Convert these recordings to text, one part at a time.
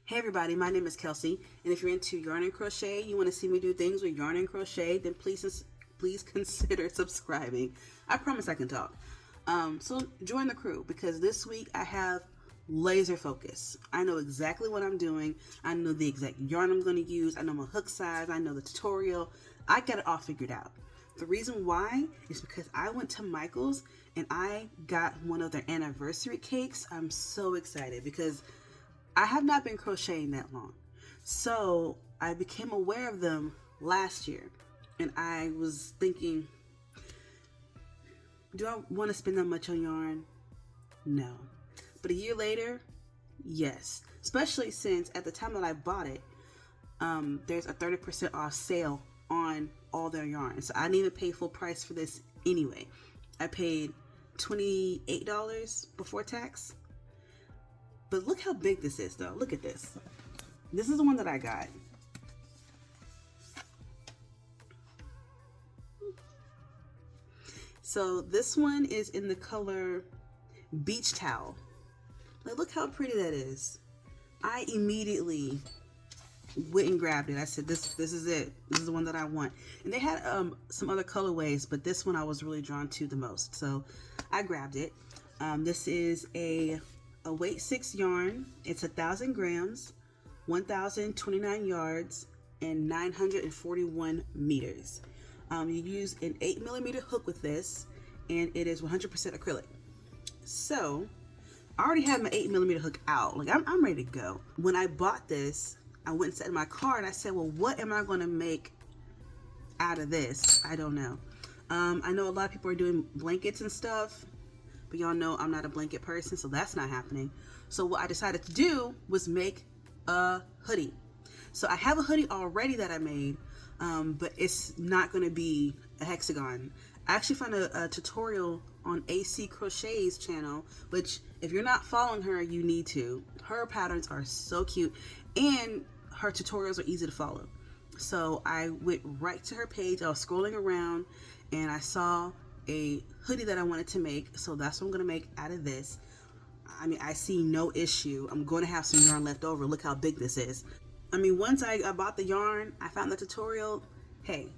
Hey everybody, my name is Kelsey, and if you're into yarn and crochet, you want to see me do things with yarn and crochet, then please consider subscribing. I promise I can talk. So join the crew because this week I have laser focus. I know exactly what I'm doing. I know the exact yarn I'm going to use. I know my hook size. I know the tutorial. I got it all figured out. The reason why is because I went to Michael's and I got one of their anniversary cakes. I'm so excited because I have not been crocheting that long. So I became aware of them last year and I was thinking, do I want to spend that much on yarn? No. But a year later, yes. Especially since at the time that I bought it, there's a 30% off sale on all their yarn. So I didn't even pay full price for this anyway. I paid $28 before tax. But look how big this is though. Look at this. This is the one that I got. So this one is in the color Beach Towel. Like, look how pretty that is. I immediately went and grabbed it. I said, this is it. This is the one that I want. And they had some other colorways, but this one I was really drawn to the most. So I grabbed it. This is a weight 6 yarn. It's 1,000 grams, 1,029 yards, and 941 meters. You use an 8mm hook with this, and it is 100% acrylic. So I already have my 8mm hook out. Like I'm ready to go. When I bought this, I went and sat in my car and I said, well, what am I going to make out of this? I don't know. I know a lot of people are doing blankets and stuff, but y'all know I'm not a blanket person, so that's not happening. So what I decided to do was make a hoodie. So I have a hoodie already that I made, but it's not going to be a hexagon. I actually found a tutorial on AC Crochet's channel, which if you're not following her, you need to. Her patterns are so cute and her tutorials are easy to follow. So I went right to her page. I was scrolling around and I saw a hoodie that I wanted to make, so that's what I'm going to make out of this. I mean, I see no issue. I'm going to have some yarn left over. Look how big this is. I mean, once I bought the yarn, I found the tutorial, hey,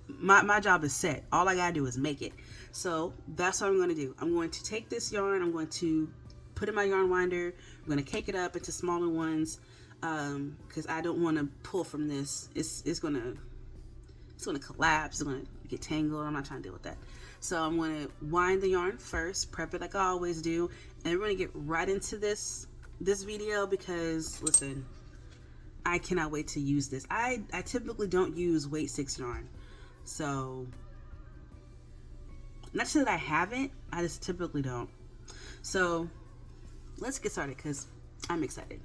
my job is set. All I gotta do is make it. So that's what I'm going to do. I'm going to take this yarn, I'm going to put it in my yarn winder, I'm going to cake it up into smaller ones, because I don't want to pull from this. It's going to collapse, it's going to get tangled. I'm not trying to deal with that. So I'm going to wind the yarn first, prep it like I always do, and we're going to get right into this video because, listen, I cannot wait to use this. I typically don't use weight 6 yarn. So, not to say that I haven't, I just typically don't. So, let's get started because I'm excited.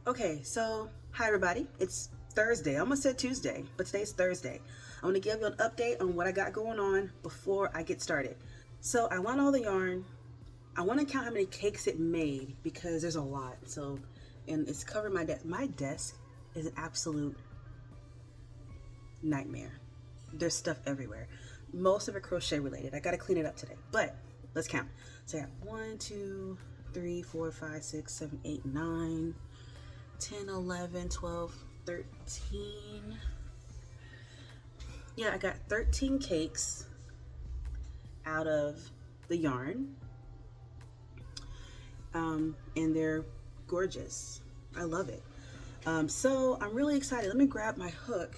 Okay, so hi everybody. It's Thursday. I almost said Tuesday, but today's Thursday. I want to give you an update on what I got going on before I get started. So I want all the yarn. I want to count how many cakes it made because there's a lot. So, and it's covering my desk. My desk is an absolute nightmare. There's stuff everywhere. Most of it crochet related. I got to clean it up today, but let's count. So I got 1, 2, 3, 4, 5, 6, 7, 8, 9, 10, 11, 12, 13. Yeah, I got 13 cakes out of the yarn. And they're gorgeous. I love it. So I'm really excited. Let me grab my hook.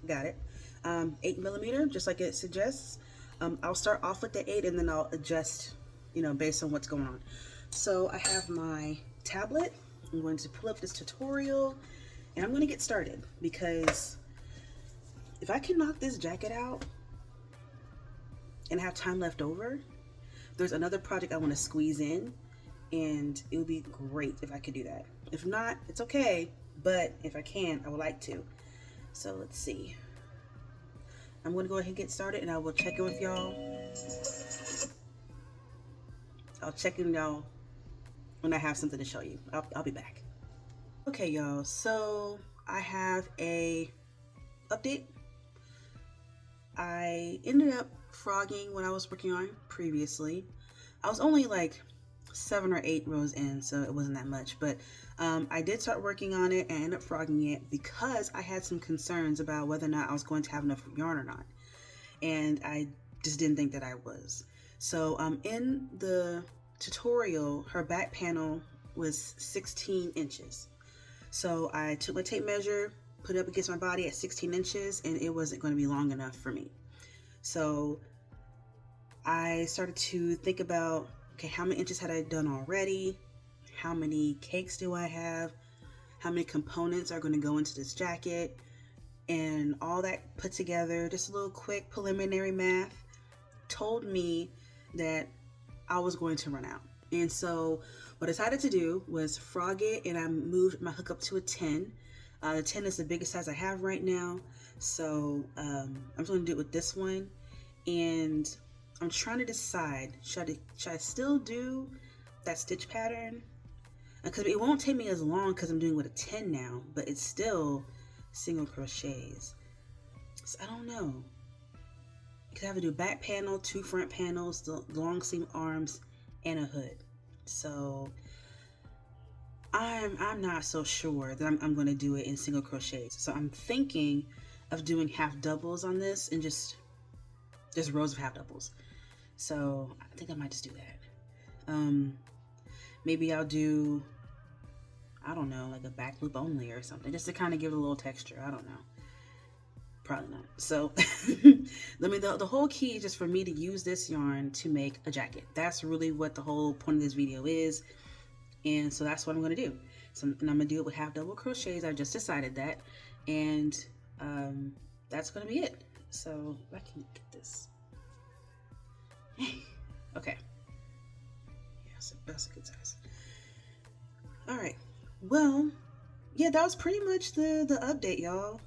Got it. 8mm, just like it suggests. I'll start off with the 8 and then I'll adjust, based on what's going on. So I have my tablet. I'm going to pull up this tutorial and I'm going to get started because if I can knock this jacket out, and I have time left over, there's another project I want to squeeze in, and it would be great if I could do that. If not, it's okay, but if I can, I would like to. So let's see. I'm going to go ahead and get started, and I will check in with y'all. I'll check in with y'all when I have something to show you. I'll be back. Okay, y'all, so I have a update. I ended up frogging what I was working on previously. I was only like 7 or 8 rows in, so it wasn't that much, but I did start working on it and ended up frogging it because I had some concerns about whether or not I was going to have enough yarn or not, and I just didn't think that I was. So in the tutorial, her back panel was 16 inches. So I took my tape measure, put it up against my body at 16 inches, and it wasn't going to be long enough for me. So I started to think about, okay, how many inches had I done already? How many cakes do I have? How many components are going to go into this jacket? And all that put together, just a little quick preliminary math, told me that I was going to run out. And so what I decided to do was frog it, and I moved my hook up to a 10. The 10 is the biggest size I have right now. So I'm just going to do it with this one. And I'm trying to decide, should I still do that stitch pattern? Because it won't take me as long because I'm doing it with a 10 now, but it's still single crochets. So I don't know. Because I have to do a back panel, 2 front panels, the long seam arms, and a hood. So I'm not so sure that I'm going to do it in single crochets. So I'm thinking of doing half doubles on this, and just rows of half doubles. So I think I might just do that. Maybe I'll do, I don't know, like a back loop only or something, just to kind of give it a little texture. I don't know. Probably not. So the whole key is just for me to use this yarn to make a jacket. That's really what the whole point of this video is. And so that's what I'm going to do. So, and I'm going to do it with half double crochets. I just decided that. And that's going to be it. So if I can get this. Okay. Yeah, that's a good size. All right. Well, yeah, that was pretty much the update, y'all.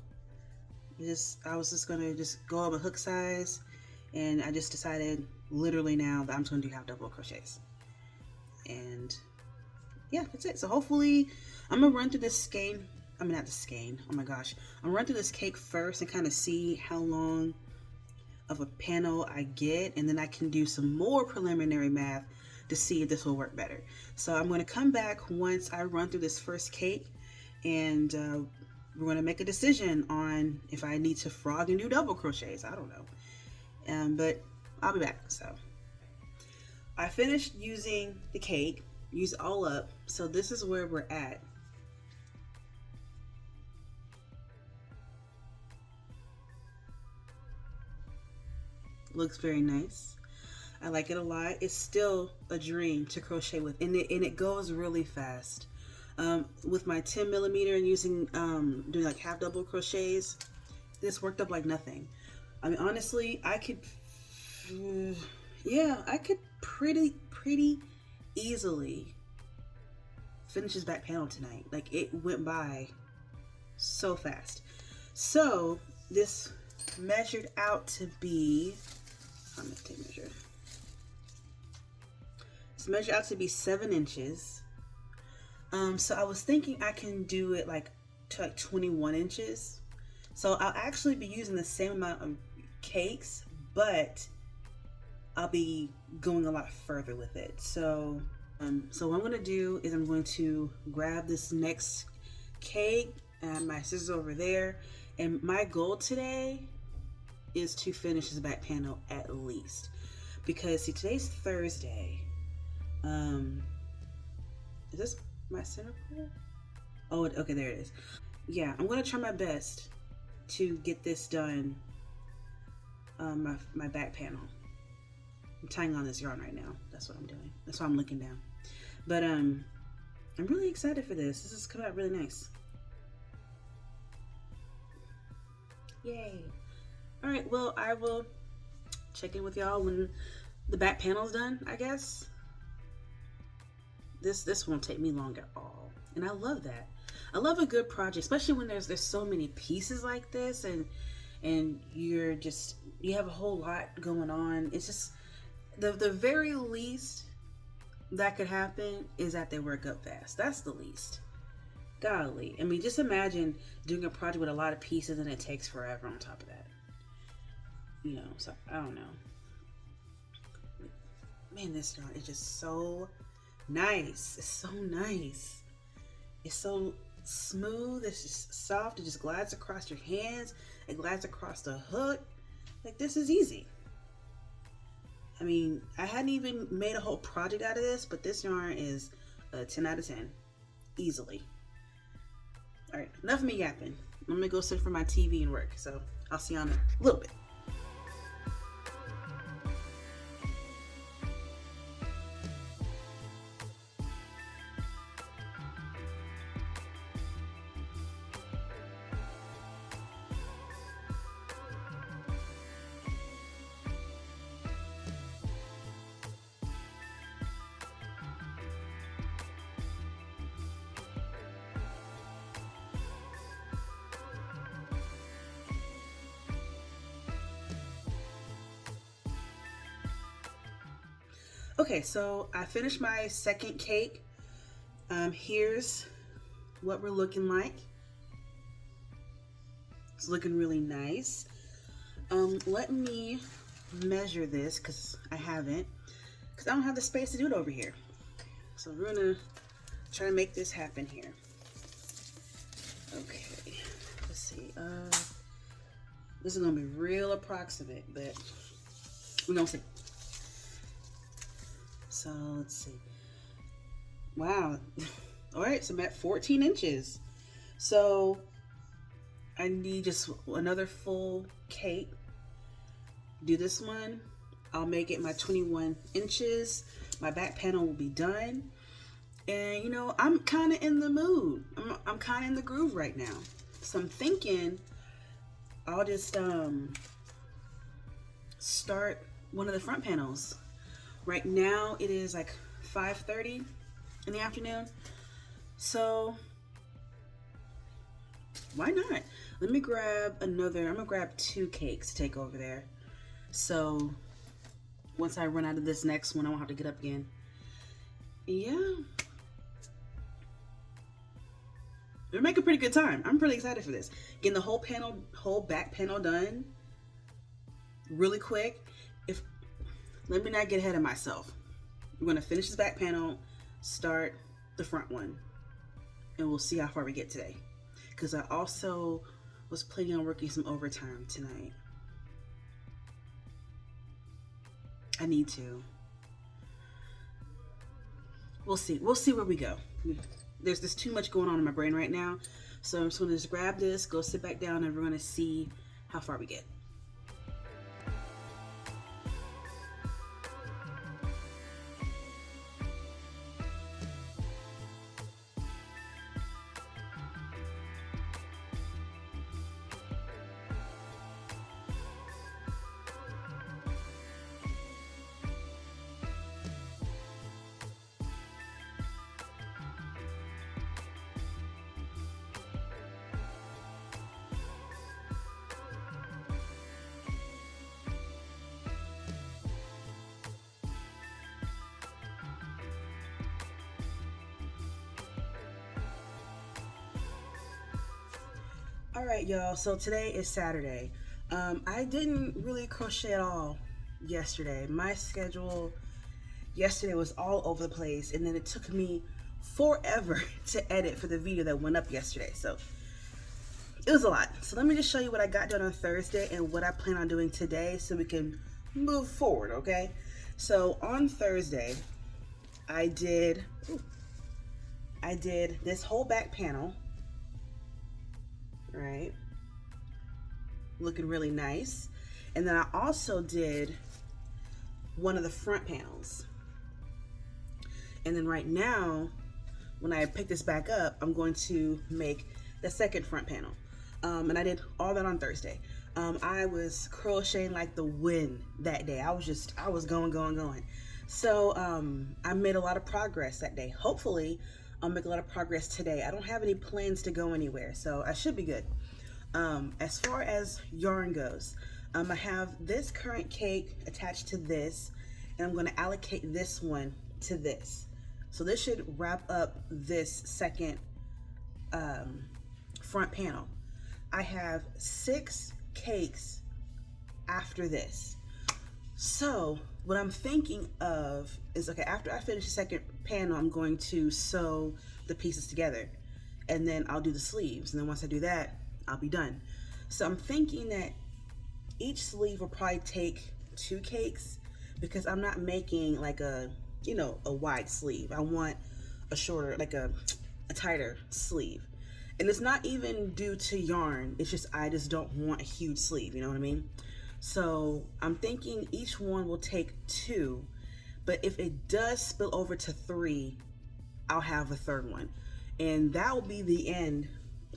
I was just gonna go up a hook size, and I just decided literally now that I'm just gonna do half double crochets. And yeah, that's it. So hopefully I'm gonna run through this skein. I mean, not the skein. Oh my gosh. I'm gonna run through this cake first and kind of see how long of a panel I get, and then I can do some more preliminary math to see if this will work better. So I'm going to come back once I run through this first cake, and we're going to make a decision on if I need to frog and do double crochets. I don't know, but I'll be back. So I finished using the cake, used it all up. So this is where we're at. Looks very nice. I like it a lot. It's still a dream to crochet with, and it goes really fast. With my 10 millimeter and using doing like half double crochets, this worked up like nothing. I mean, honestly, I could pretty easily finish this back panel tonight. Like, it went by so fast. So this measured out to be, I'm gonna take a measure. It's measured out to be 7 inches. So I was thinking I can do it like to like 21 inches. So I'll actually be using the same amount of cakes, but I'll be going a lot further with it. So what I'm gonna do is I'm going to grab this next cake and my scissors over there. And my goal today is to finish this back panel at least. Because see, today's Thursday. Is this my center part? Oh, okay, there it is. Yeah, I'm gonna try my best to get this done. My back panel. I'm tying on this yarn right now. That's what I'm doing. That's why I'm looking down. But I'm really excited for this. This is coming out really nice. Yay! All right. Well, I will check in with y'all when the back panel's done, I guess. This won't take me long at all. And I love that. I love a good project, especially when there's so many pieces like this, and you have a whole lot going on. It's just the very least that could happen is that they work up fast. That's the least. Golly. I mean, just imagine doing a project with a lot of pieces and it takes forever on top of that. You know, so I don't know. Man, this yarn is just so nice. It's so nice. It's so smooth. It's just soft. It just glides across your hands. It glides across the hook. Like, this is easy. I mean, I hadn't even made a whole project out of this, but this yarn is a 10 out of 10. Easily. All right, enough of me yapping. I'm gonna go sit for my TV and work. So I'll see you in a little bit. Okay, so I finished my second cake. Here's what we're looking like. It's looking really nice. Let me measure this because I haven't, because I don't have the space to do it over here. So we're gonna try to make this happen here. Okay, let's see. This is gonna be real approximate, but we're gonna see. So let's see. Wow. All right, so I'm at 14 inches. So I need just another full cake. Do this one. I'll make it my 21 inches. My back panel will be done. And you know, I'm kind of in the mood. I'm kind of in the groove right now. So I'm thinking I'll just start one of the front panels. Right now it is like 5:30 in the afternoon. So why not? Let me grab another, I'm gonna grab 2 cakes to take over there. So once I run out of this next one, I won't have to get up again. Yeah. We're making pretty good time. I'm pretty excited for this. Getting the whole back panel done really quick. Let me not get ahead of myself. We're gonna finish this back panel, start the front one, and we'll see how far we get today. Because I also was planning on working some overtime tonight. I need to. We'll see. We'll see where we go. There's just too much going on in my brain right now. So I'm just gonna grab this, go sit back down, and we're gonna see how far we get. All right, y'all, so today is Saturday. I didn't really crochet at all yesterday. My schedule yesterday was all over the place, and then it took me forever to edit for the video that went up yesterday. So it was a lot. So let me just show you what I got done on Thursday and what I plan on doing today so we can move forward, okay? So on Thursday, I did this whole back panel. Right, looking really nice. And then I also did one of the front panels. And then right now, when I pick this back up, I'm going to make the second front panel. And I did all that on Thursday. I was crocheting like the wind that day. I was going. So I made a lot of progress that day. Hopefully, I'll make a lot of progress today. I don't have any plans to go anywhere, so I should be good. As far as yarn goes, I have this current cake attached to this, and I'm going to allocate this one to this. So this should wrap up this second front panel. I have 6 cakes after this. So what I'm thinking of is, okay, after I finish the second panel, I'm going to sew the pieces together, and then I'll do the sleeves. And then once I do that, I'll be done. So I'm thinking that each sleeve will probably take 2 cakes, because I'm not making like a, you know, a wide sleeve. I want a shorter, like a tighter sleeve. And it's not even due to yarn. It's just, I just don't want a huge sleeve, you know what I mean? So I'm thinking each one will take 2, but if it does spill over to 3, I'll have a third one. And that will be the end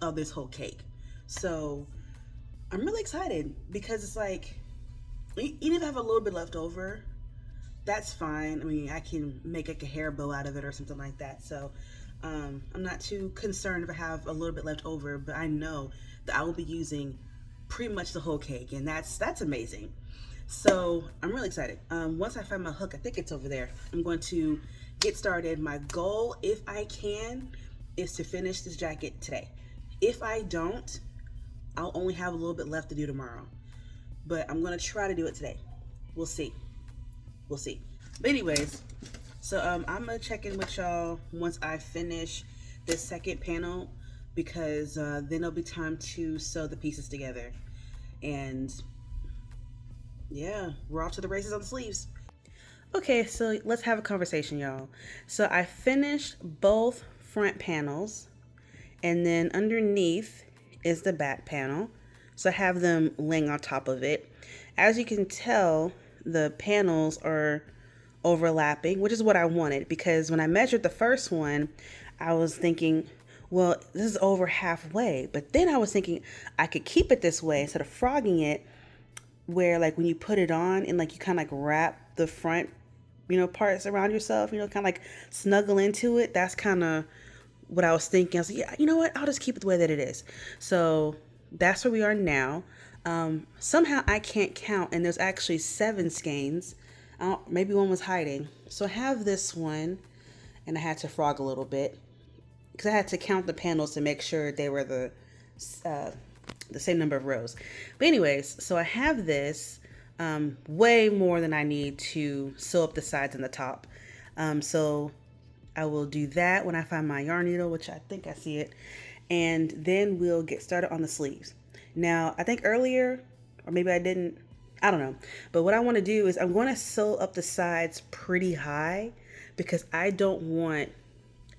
of this whole cake. So I'm really excited, because it's like, even if I have a little bit left over, that's fine. I mean, I can make like a hair bow out of it or something like that. So I'm not too concerned if I have a little bit left over, but I know that I will be using pretty much the whole cake, and that's amazing. So I'm really excited. Once I find my hook, I think it's over there, I'm going to get started. My goal, if I can, is to finish this jacket today. If I don't, I'll only have a little bit left to do tomorrow, but I'm gonna try to do it today. We'll see. But anyways, so I'm gonna check in with y'all once I finish this second panel, because then it'll be time to sew the pieces together. And yeah, we're off to the races on the sleeves. Okay, so let's have a conversation, y'all. So I finished both front panels, and then underneath is the back panel. So I have them laying on top of it. As you can tell, the panels are overlapping, which is what I wanted, because when I measured the first one, I was thinking, well, this is over halfway. But then I was thinking I could keep it this way instead of frogging it, where like when you put it on and like you kind of like wrap the front, you know, parts around yourself, you know, kind of like snuggle into it. That's kind of what I was thinking. I was like, yeah, you know what? I'll just keep it the way that it is. So that's where we are now. Somehow I can't count, and there's actually 7 skeins. Maybe one was hiding. So I have this one, and I had to frog a little bit, because I had to count the panels to make sure they were the same number of rows. But anyways, so I have this way more than I need to sew up the sides and the top. So I will do that when I find my yarn needle, which I think I see it, and then we'll get started on the sleeves. Now, I think earlier, or maybe I didn't, I don't know, but what I want to do is I'm going to sew up the sides pretty high, because I don't want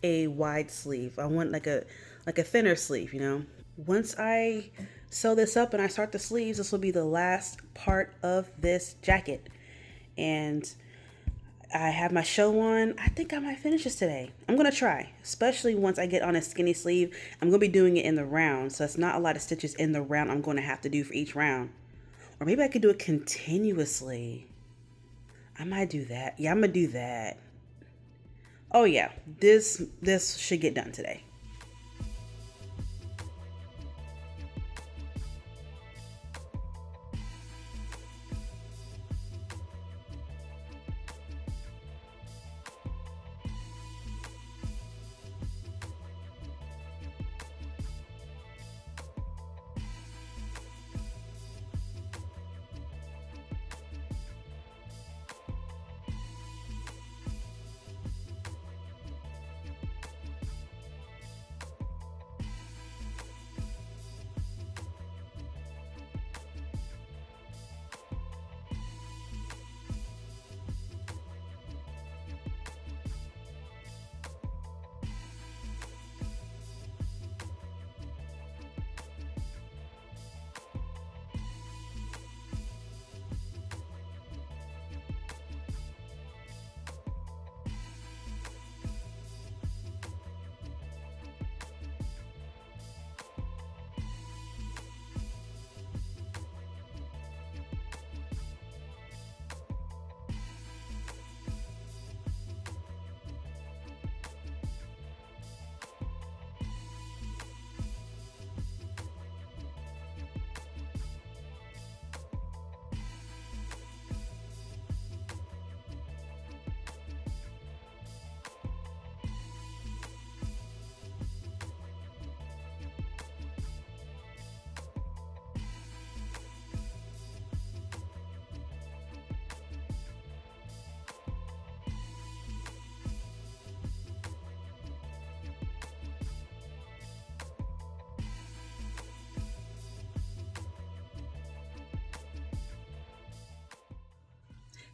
a wide sleeve. I want like a thinner sleeve, you know. Once I sew this up and I start the sleeves, this will be the last part of this jacket. And I have my show on. I think I might finish this today. I'm going to try, especially once I get on a skinny sleeve. I'm going to be doing it in the round, so it's not a lot of stitches in the round I'm going to have to do for each round. Or maybe I could do it continuously. I might do that. Yeah, I'm going to do that. Oh yeah, this should get done today.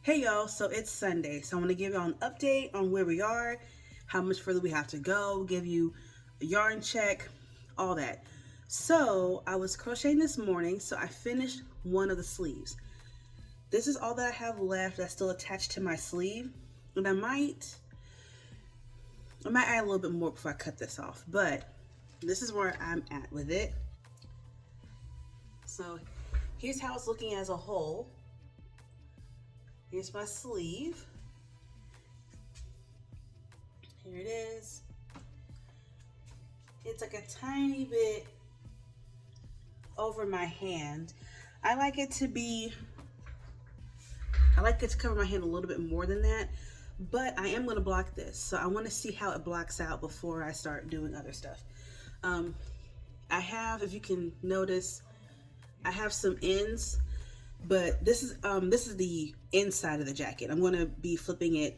Hey y'all, so it's Sunday, so I want to give y'all an update on where we are, how much further we have to go, give you a yarn check, all that. So I was crocheting this morning, so I finished one of the sleeves. This is all that I have left that's still attached to my sleeve, and I might add a little bit more before I cut this off, but this is where I'm at with it. So here's how it's looking as a whole. Here's my sleeve. Here it is. It's like a tiny bit over my hand. I like it to cover my hand a little bit more than that, but I am gonna block this. So I wanna see how it blocks out before I start doing other stuff. I have, if you can notice, I have some ends, but this is the inside of the jacket. I'm gonna be flipping it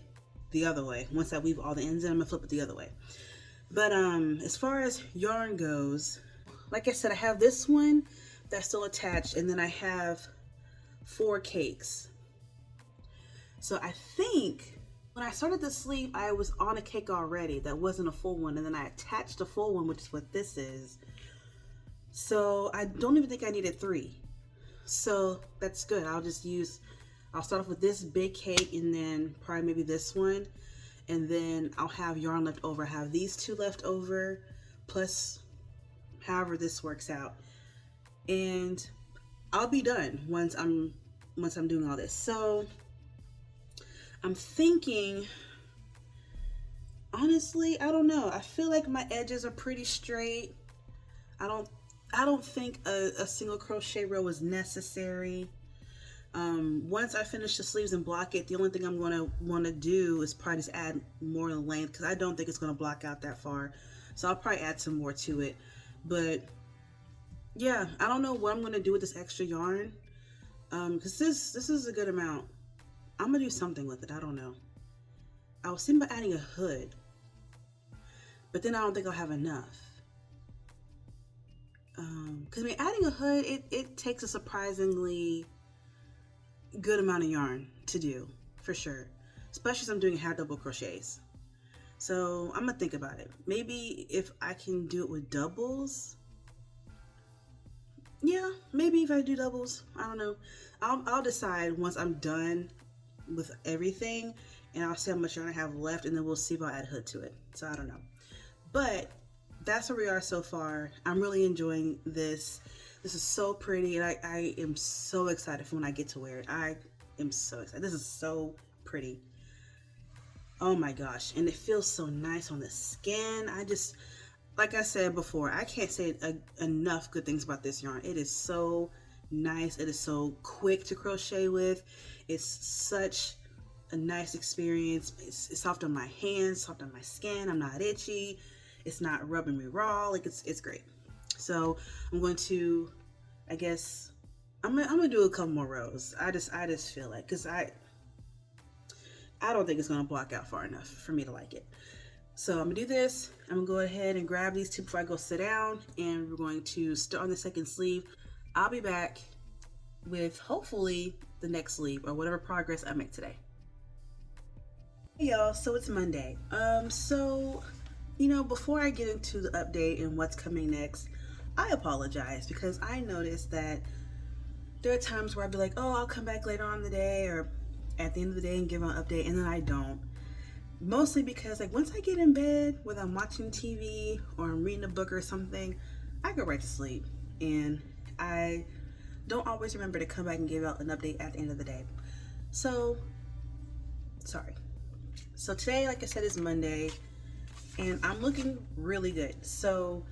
the other way. Once I weave all the ends in, I'm gonna flip it the other way. But as far as yarn goes, like I said, I have this one that's still attached, and then I have 4 cakes. So I think when I started the sleeve, I was on a cake already that wasn't a full one, and then I attached a full one, which is what this is. So I don't even think I needed 3. So that's good. I'll start off with this big cake, and then probably maybe this one, and then I'll have yarn left over. I have these 2 left over, plus however this works out, and I'll be done once I'm doing all this. So I'm thinking, honestly, I don't know. I feel like my edges are pretty straight. I don't think a single crochet row is necessary. Once I finish the sleeves and block it, the only thing I'm going to want to do is probably just add more length, because I don't think it's going to block out that far. So I'll probably add some more to it. But yeah, I don't know what I'm going to do with this extra yarn, because this is a good amount. I'm going to do something with it. I don't know. I was thinking about adding a hood, but then I don't think I'll have enough. Because adding a hood, it takes a surprisingly good amount of yarn to do, for sure, especially if I'm doing half double crochets. So I'm gonna think about it. Maybe if I can do it with doubles. Yeah, maybe if I do doubles, I don't know. I'll decide once I'm done with everything, and I'll see how much yarn I have left, and then we'll see if I'll add hood to it. So I don't know, but that's where we are so far. I'm really enjoying this. This is so pretty, and I am so excited for when I get to wear it. I am so excited. This is so pretty. Oh my gosh, and it feels so nice on the skin. Like I said before, I can't say enough good things about this yarn. It is so nice. It is so quick to crochet with. It's such a nice experience. It's soft on my hands, soft on my skin. I'm not itchy. It's not rubbing me raw. Like it's great. So I'm going to, I guess, I'm gonna do a couple more rows. I just feel like, because I don't think it's gonna block out far enough for me to like it. So I'm gonna do this. I'm gonna go ahead and grab these 2 before I go sit down, and we're going to start on the second sleeve. I'll be back with hopefully the next sleeve or whatever progress I make today. Hey y'all, so it's Monday. So before I get into the update and what's coming next, I apologize, because I noticed that there are times where I'll be like, oh, I'll come back later on in the day or at the end of the day and give an update, and then I don't. Mostly because, like, once I get in bed, whether I'm watching TV or I'm reading a book or something, I go right to sleep, and I don't always remember to come back and give out an update at the end of the day. So, sorry. So today, like I said, is Monday, and I'm looking really good. So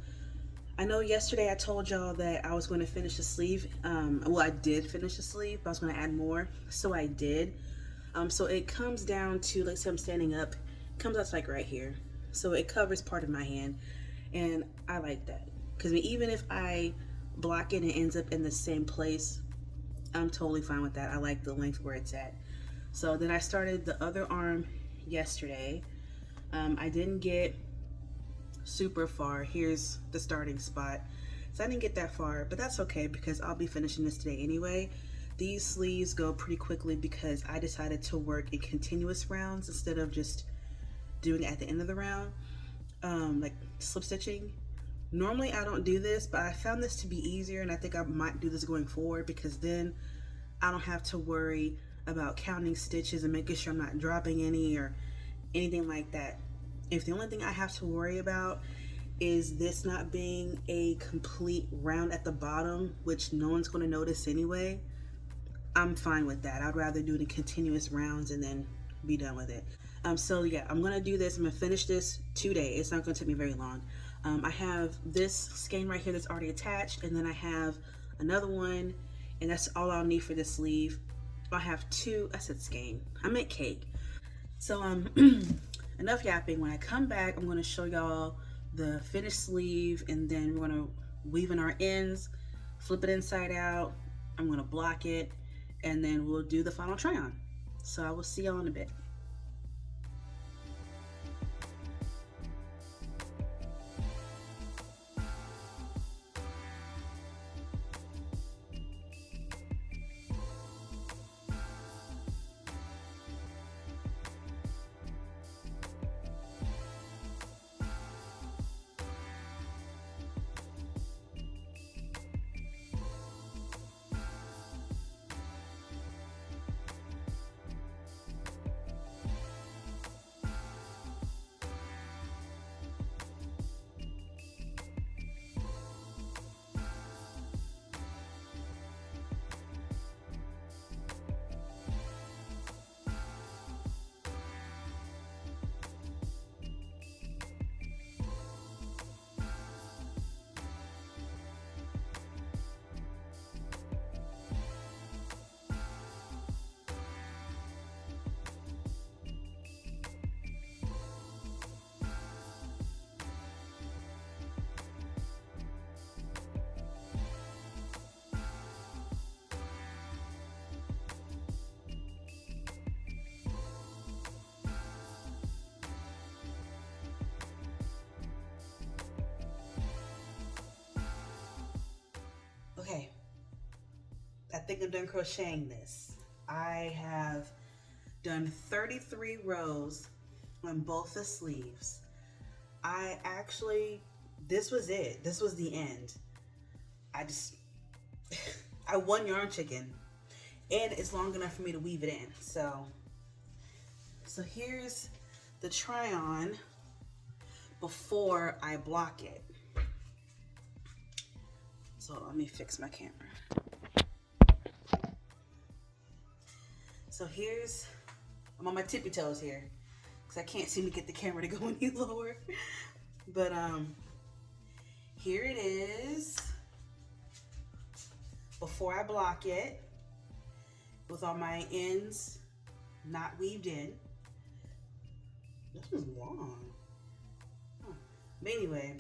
I know yesterday I told y'all that I was going to finish the sleeve. Well, I did finish the sleeve, but I was going to add more. So I did. So it comes down to, like, say I'm standing up, it comes out to, like, right here. So it covers part of my hand, and I like that. Because even if I block it and it ends up in the same place, I'm totally fine with that. I like the length where it's at. So then I started the other arm yesterday. I didn't get super far. Here's the starting spot. So I didn't get that far, but that's okay, because I'll be finishing this today anyway. These sleeves go pretty quickly because I decided to work in continuous rounds instead of just doing it at the end of the round, like slip stitching. Normally I don't do this, but I found this to be easier, and I think I might do this going forward because then I don't have to worry about counting stitches and making sure I'm not dropping any or anything like that. If the only thing I have to worry about is this not being a complete round at the bottom, which no one's going to notice anyway, I'm fine with that. I'd rather do the continuous rounds and then be done with it. So yeah, I'm gonna do this. I'm gonna finish this today. It's not gonna take me very long. I have this skein right here that's already attached, and then I have another one, and that's all I'll need for this sleeve. I have two, I said skein, I meant cake. So enough yapping. When I come back, I'm gonna show y'all the finished sleeve, and then we're gonna weave in our ends, flip it inside out. I'm gonna block it, and then we'll do the final try on. So I will see y'all in a bit. Okay, I think I'm done crocheting this. I have done 33 rows on both the sleeves. This was it. This was the end. I won Yarn Chicken, and it's long enough for me to weave it in. So here's the try on before I block it. So let me fix my camera. So I'm on my tippy toes here because I can't seem to get the camera to go any lower. But here it is before I block it, with all my ends not weaved in. This was long. Huh. But anyway,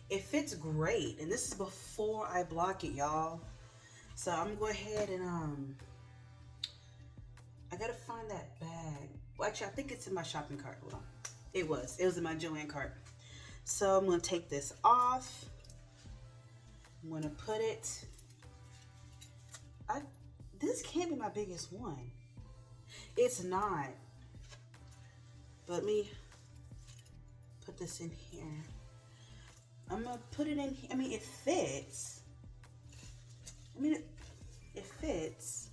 it fits great, and this is before I block it, y'all. So I'm gonna go ahead and I gotta find that bag. Well, actually, I think it's in my shopping cart. Hold on. It was in my Joann cart. So I'm gonna take this off. I'm gonna put it. This can't be my biggest one. It's not. But let me put this in here. I'm gonna put it in here. I mean, it fits. It fits.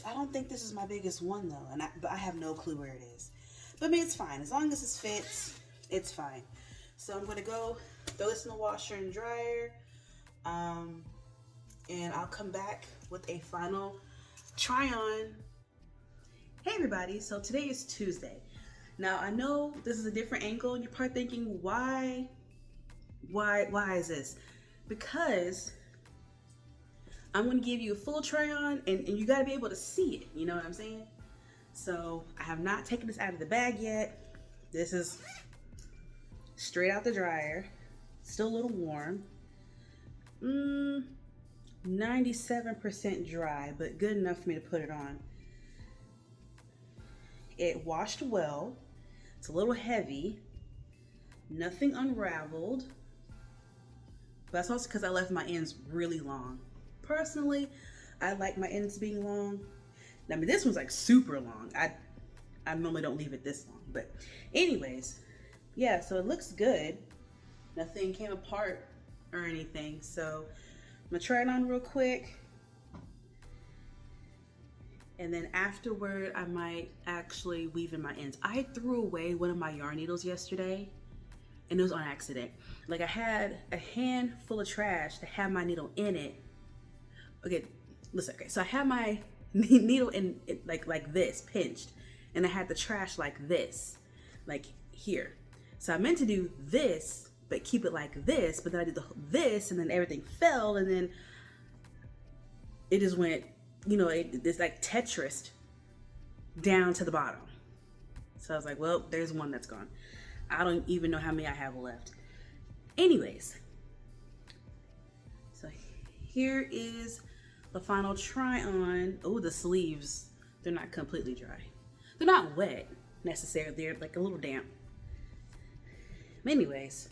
I don't think this is my biggest one though, but I have no clue where it is. But I mean, it's fine. As long as this fits, it's fine. So I'm gonna go throw this in the washer and dryer, and I'll come back with a final try on. Hey everybody, so today is Tuesday. Now I know this is a different angle, and you're probably thinking, why is this? Because I'm gonna give you a full try on, and you gotta be able to see it, you know what I'm saying? So I have not taken this out of the bag yet. This is straight out the dryer, still a little warm. 97% dry, but good enough for me to put it on. It washed well. It's a little heavy. Nothing unraveled. But that's also because I left my ends really long. Personally, I like my ends being long. I mean, this one's like super long. I normally don't leave it this long, but anyways, yeah, so it looks good. Nothing came apart or anything. So I'm gonna try it on real quick. And then afterward, I might actually weave in my ends. I threw away one of my yarn needles yesterday, and it was on accident. Like, I had a hand full of trash that had my needle in it. Okay, listen, okay, so I had my needle in it like this, pinched, and I had the trash like this, like here. So I meant to do this, but keep it like this, but then I did this, and then everything fell, and then it just went, you know, it's like Tetris down to the bottom. So I was like, well, there's one that's gone. I don't even know how many I have left. Anyways, so here is the final try on. Oh, the sleeves, they're not completely dry. They're not wet necessarily, they're like a little damp. Anyways,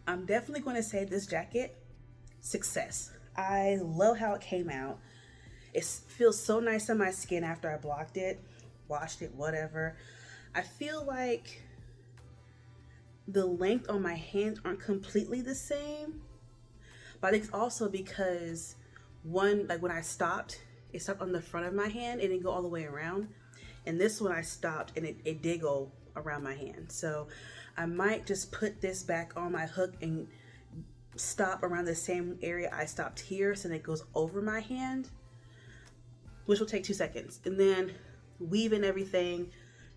I'm definitely going to say this jacket, success. I love how it came out. It feels so nice on my skin after I blocked it, washed it, whatever. I feel like the length on my hands aren't completely the same, but I think it's also because one, like when I stopped, it stopped on the front of my hand. It didn't go all the way around. And this one I stopped and it did go around my hand. So I might just put this back on my hook and stop around the same area I stopped here, so that it goes over my hand, which will take 2 seconds. And then weave in everything,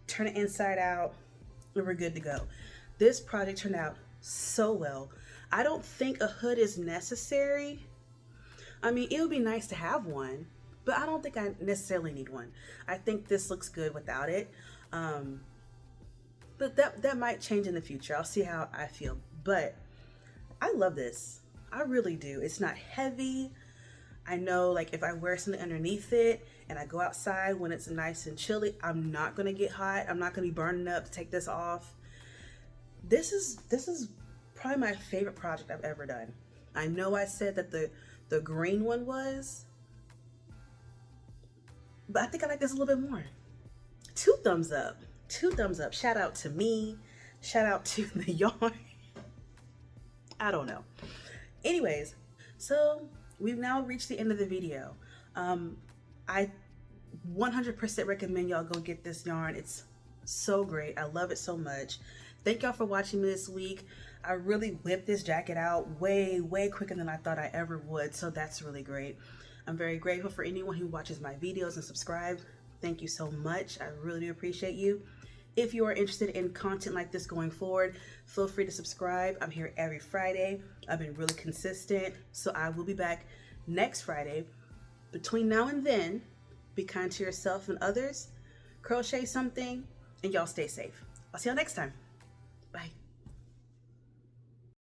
turn it inside out, and we're good to go. This project turned out so well. I don't think a hood is necessary. I mean, it would be nice to have one, but I don't think I necessarily need one. I think this looks good without it. But that might change in the future. I'll see how I feel. But I love this. I really do. It's not heavy. I know, like, if I wear something underneath it and I go outside when it's nice and chilly, I'm not gonna get hot. I'm not gonna be burning up to take this off. This is probably my favorite project I've ever done. I know I said that the green one was, but I think I like this a little bit more. 2 thumbs up. 2 thumbs up. Shout out to me. Shout out to the yarn. I don't know. Anyways, so we've now reached the end of the video. I 100% recommend y'all go get this yarn. It's so great. I love it so much. Thank y'all for watching me this week. I really whipped this jacket out way quicker than I thought I ever would, so that's really great. I'm very grateful for anyone who watches my videos and subscribes. Thank you so much. I really do appreciate you. If you are interested in content like this going forward, feel free to subscribe. I'm here every Friday. I've been really consistent, so I will be back next Friday. Between now and then, be kind to yourself and others, crochet something, and y'all stay safe. I'll see y'all next time.